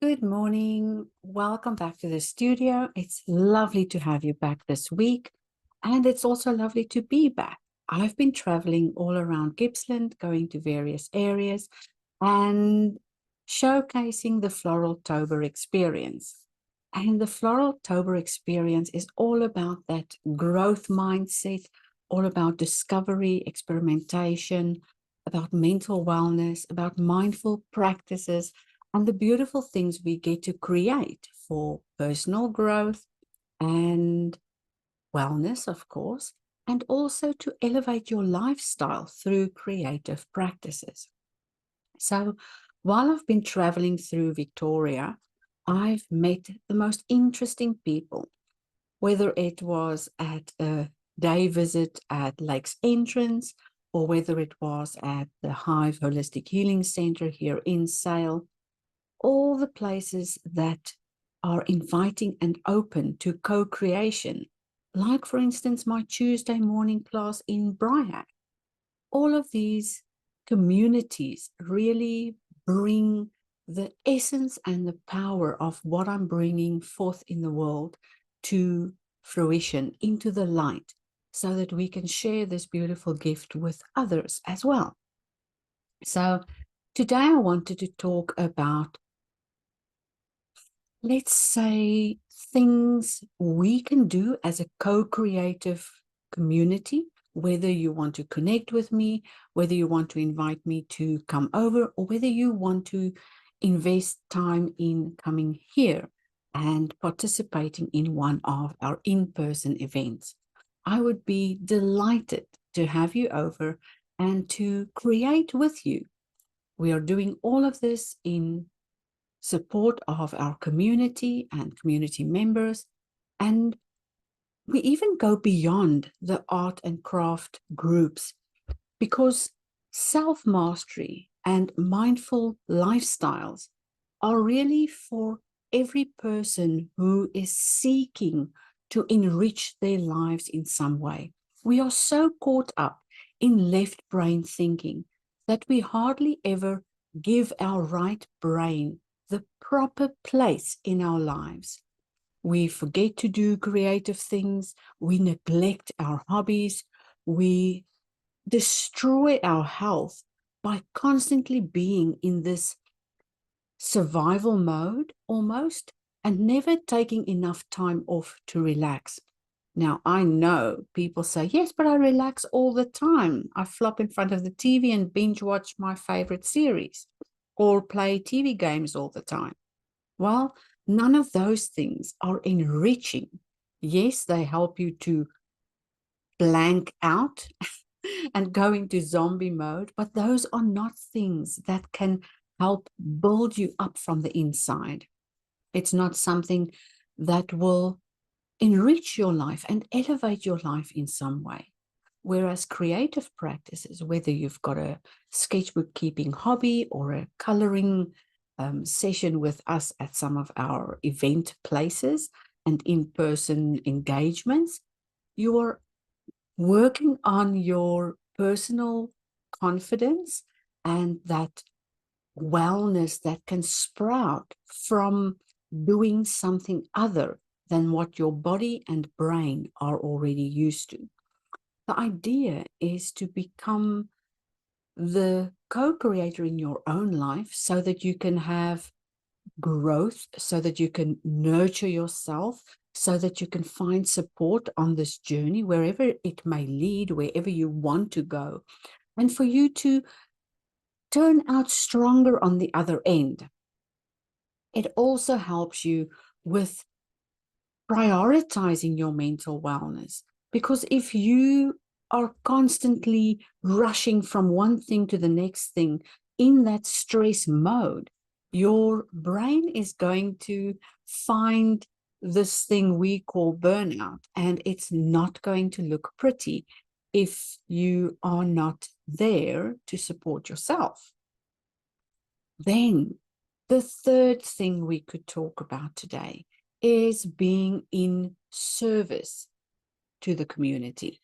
Good morning. Welcome back to the studio. It's lovely to have you back this week. And it's also lovely to be back. I've been traveling all around Gippsland, going to various areas and showcasing the Floral Tober experience. And the Floral Tober experience is all about that growth mindset, all about discovery, experimentation, about mental wellness, about mindful practices, and the beautiful things we get to create for personal growth and wellness, of course, and also to elevate your lifestyle through creative practices. So, while I've been traveling through Victoria, I've met the most interesting people, whether it was at a day visit at Lakes Entrance or whether it was at the Hive Holistic Healing Center here in Sale, all the places that are inviting and open to co-creation, like, for instance, my Tuesday morning class in Briar. All of these communities really bring the essence and the power of what I'm bringing forth in the world to fruition, into the light, so that we can share this beautiful gift with others as well. So today I wanted to talk about, let's say, things we can do as a co-creative community, whether you want to connect with me, whether you want to invite me to come over, or whether you want to invest time in coming here and participating in one of our in-person events. I would be delighted to have you over and to create with you. We are doing all of this in support of our community and community members. And we even go beyond the art and craft groups, because self-mastery and mindful lifestyles are really for every person who is seeking to enrich their lives in some way. We are so caught up in left brain thinking that we hardly ever give our right brain the proper place in our lives. We forget to do creative things. We neglect our hobbies. We destroy our health by constantly being in this survival mode almost, and never taking enough time off to relax. Now, I know people say, yes, but I relax all the time. I flop in front of the TV and binge watch my favorite series or play TV games all the time. Well, none of those things are enriching. Yes, they help you to blank out and go into zombie mode, but those are not things that can help build you up from the inside. It's not something that will enrich your life and elevate your life in some way. Whereas creative practices, whether you've got a sketchbook keeping hobby or a coloring session with us at some of our event places and in-person engagements, you are working on your personal confidence and that wellness that can sprout from doing something other than what your body and brain are already used to. The idea is to become the co-creator in your own life so that you can have growth, so that you can nurture yourself, so that you can find support on this journey, wherever it may lead, wherever you want to go, and for you to turn out stronger on the other end. It also helps you with prioritizing your mental wellness, because if you are constantly rushing from one thing to the next thing in that stress mode, your brain is going to find this thing we call burnout, and it's not going to look pretty if you are not there to support yourself. Then the third thing we could talk about today is being in service to the community.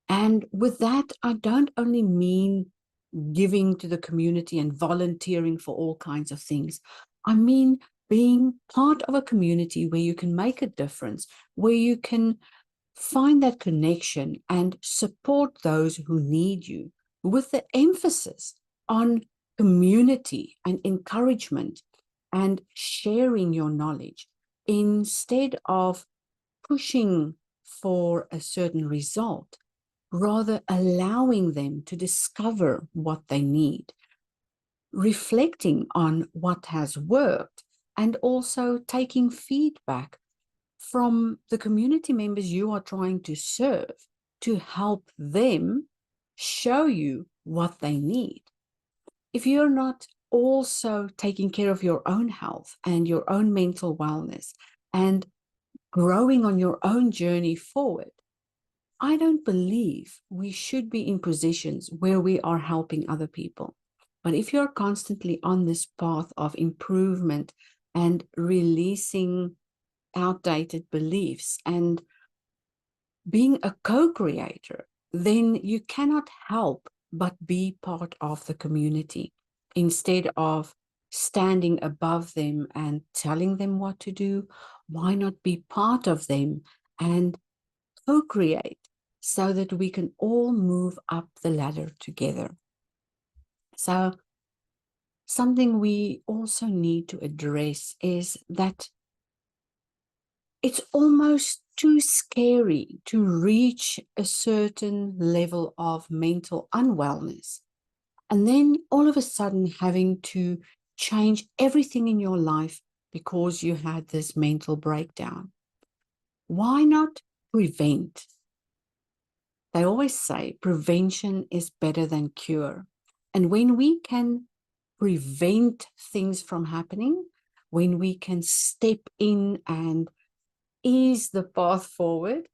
And with that, I don't only mean giving to the community and volunteering for all kinds of things. I mean being part of a community where you can make a difference, where you can find that connection and support those who need you, with the emphasis on community and encouragement and sharing your knowledge instead of pushing for a certain result, rather allowing them to discover what they need, reflecting on what has worked, and also taking feedback from the community members you are trying to serve to help them show you what they need. If you're not also taking care of your own health and your own mental wellness and growing on your own journey forward, I don't believe we should be in positions where we are helping other people. But if you're constantly on this path of improvement and releasing outdated beliefs and being a co-creator, then you cannot help but be part of the community instead of standing above them and telling them what to do. Why not be part of them and co-create so that we can all move up the ladder together? So something we also need to address is that it's almost too scary to reach a certain level of mental unwellness and then all of a sudden having to change everything in your life because you had this mental breakdown. Why not prevent? They always say prevention is better than cure. And when we can prevent things from happening, when we can step in and ease the path forward,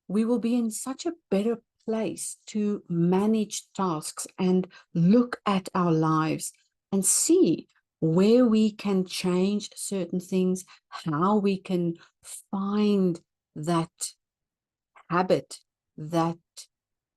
we will be in such a better place to manage tasks and look at our lives and see where we can change certain things, how we can find that habit, that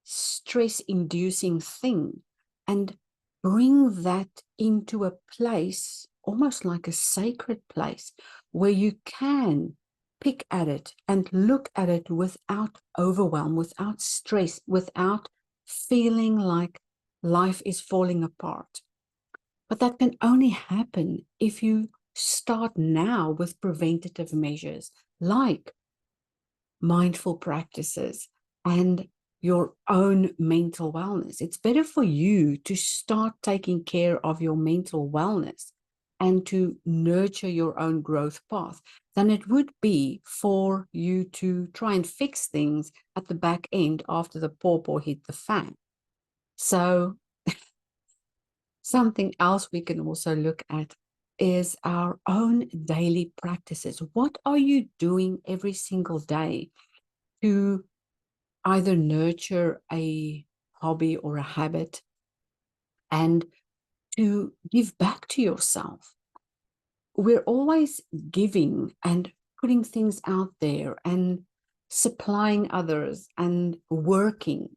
stress-inducing thing, and bring that into a place, almost like a sacred place, where you can pick at it and look at it without overwhelm, without stress, without feeling like life is falling apart. But that can only happen if you start now with preventative measures like mindful practices and your own mental wellness. It's better for you to start taking care of your mental wellness and to nurture your own growth path than it would be for you to try and fix things at the back end after the pawpaw hit the fan. So something else we can also look at is our own daily practices. What are you doing every single day to either nurture a hobby or a habit and to give back to yourself? We're always giving and putting things out there and supplying others and working.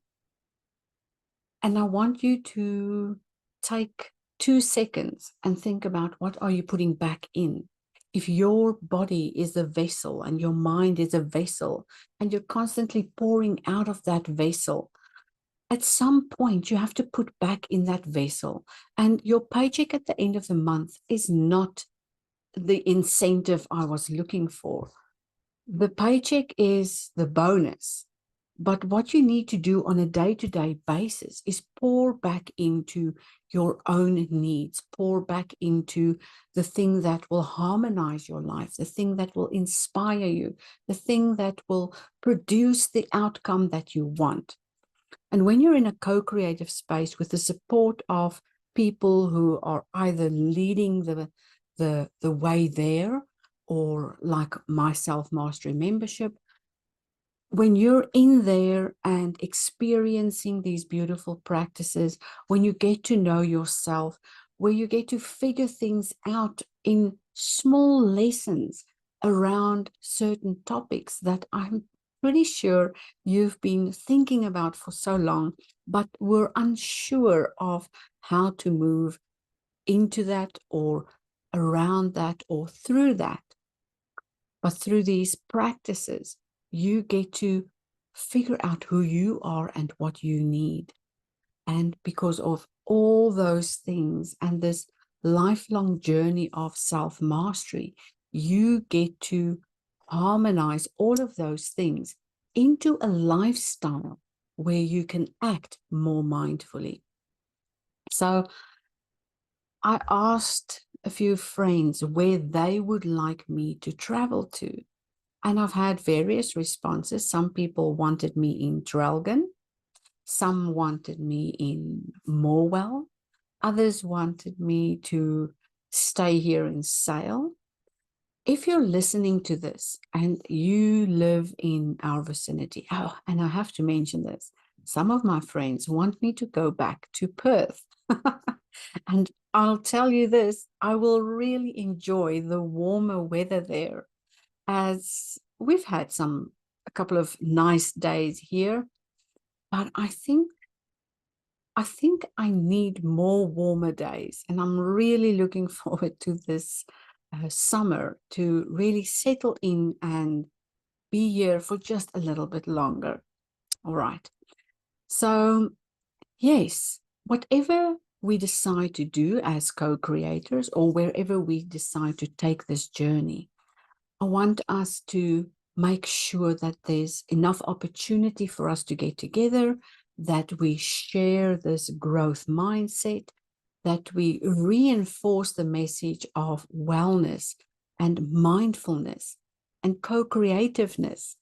And I want you to take 2 seconds and think about, what are you putting back in? If your body is a vessel and your mind is a vessel and you're constantly pouring out of that vessel, at some point you have to put back in that vessel. And your paycheck at the end of the month is not the incentive I was looking for. The paycheck is the bonus. But what you need to do on a day-to-day basis is pour back into your own needs, pour back into the thing that will harmonize your life, the thing that will inspire you, the thing that will produce the outcome that you want. And when you're in a co-creative space with the support of people who are either leading the way there, or like my self-mastery membership, when you're in there and experiencing these beautiful practices, when you get to know yourself, where you get to figure things out in small lessons around certain topics that I'm pretty sure you've been thinking about for so long, but were unsure of how to move into that or around that or through that. But through these practices, you get to figure out who you are and what you need. And because of all those things and this lifelong journey of self-mastery, you get to harmonize all of those things into a lifestyle where you can act more mindfully. So I asked a few friends where they would like me to travel to. And I've had various responses. Some people wanted me in Drelgen. Some wanted me in Morwell. Others wanted me to stay here in Sale. If you're listening to this and you live in our vicinity, oh, and I have to mention this, some of my friends want me to go back to Perth. And I'll tell you this, I will really enjoy the warmer weather there, as we've had a couple of nice days here, but I think I need more warmer days, and I'm really looking forward to this summer to really settle in and be here for just a little bit longer. All right. So, yes, whatever we decide to do as co-creators, or wherever we decide to take this journey, I want us to make sure that there's enough opportunity for us to get together, that we share this growth mindset, that we reinforce the message of wellness and mindfulness and co-creativeness,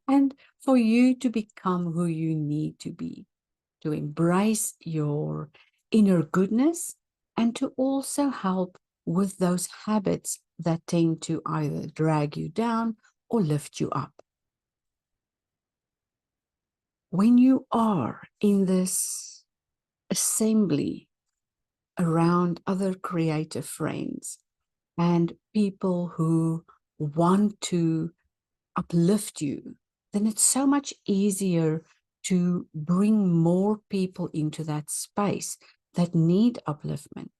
and for you to become who you need to be, to embrace your inner goodness, and to also help with those habits that tend to either drag you down or lift you up. When you are in this assembly around other creative friends and people who want to uplift you, then it's so much easier to bring more people into that space that need upliftment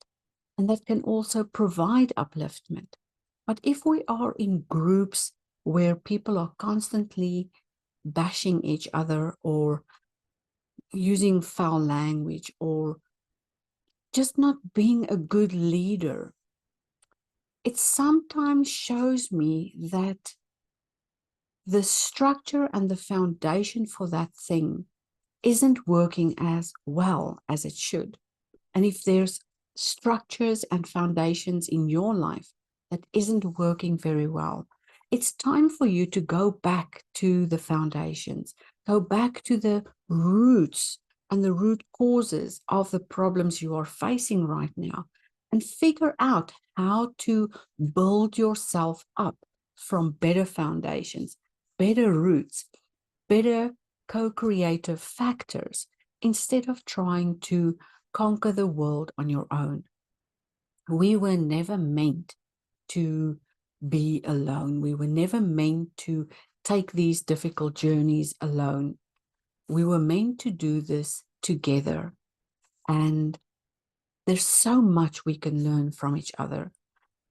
and that can also provide upliftment. But if we are in groups where people are constantly bashing each other or using foul language or just not being a good leader, it sometimes shows me that the structure and the foundation for that thing isn't working as well as it should. And if there's structures and foundations in your life that isn't working very well, it's time for you to go back to the foundations, go back to the roots and the root causes of the problems you are facing right now, and figure out how to build yourself up from better foundations, better roots, better co-creative factors, instead of trying to conquer the world on your own. We were never meant to be alone. We were never meant to take these difficult journeys alone. We were meant to do this together. And there's so much we can learn from each other.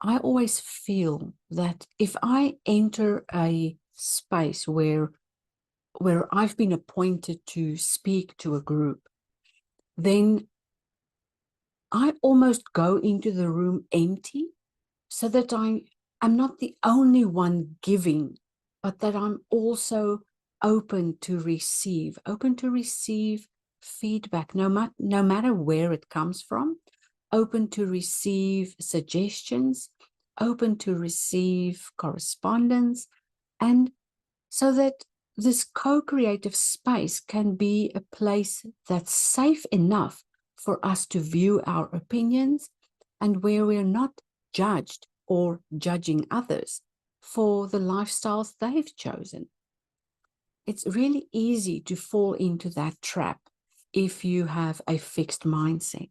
I always feel that if I enter a space where I've been appointed to speak to a group, then I almost go into the room empty, so that I'm not the only one giving, but that I'm also open to receive feedback, no matter where it comes from, open to receive suggestions, open to receive correspondence, and so that this co-creative space can be a place that's safe enough for us to view our opinions, and where we're not judged or judging others for the lifestyles they've chosen. It's really easy to fall into that trap if you have a fixed mindset.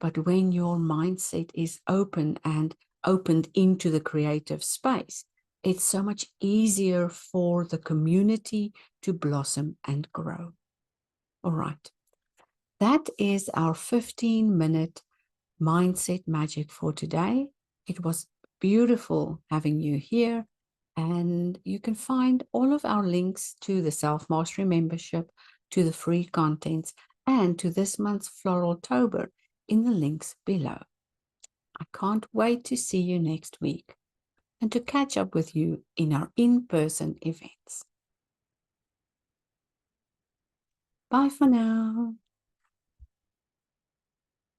But when your mindset is open and opened into the creative space, it's so much easier for the community to blossom and grow. All right. That is our 15-minute mindset magic for today. It was beautiful having you here. And you can find all of our links to the Self-Mastery membership, to the free contents, and to this month's Floraltober in the links below. I can't wait to see you next week and to catch up with you in our in-person events. Bye for now.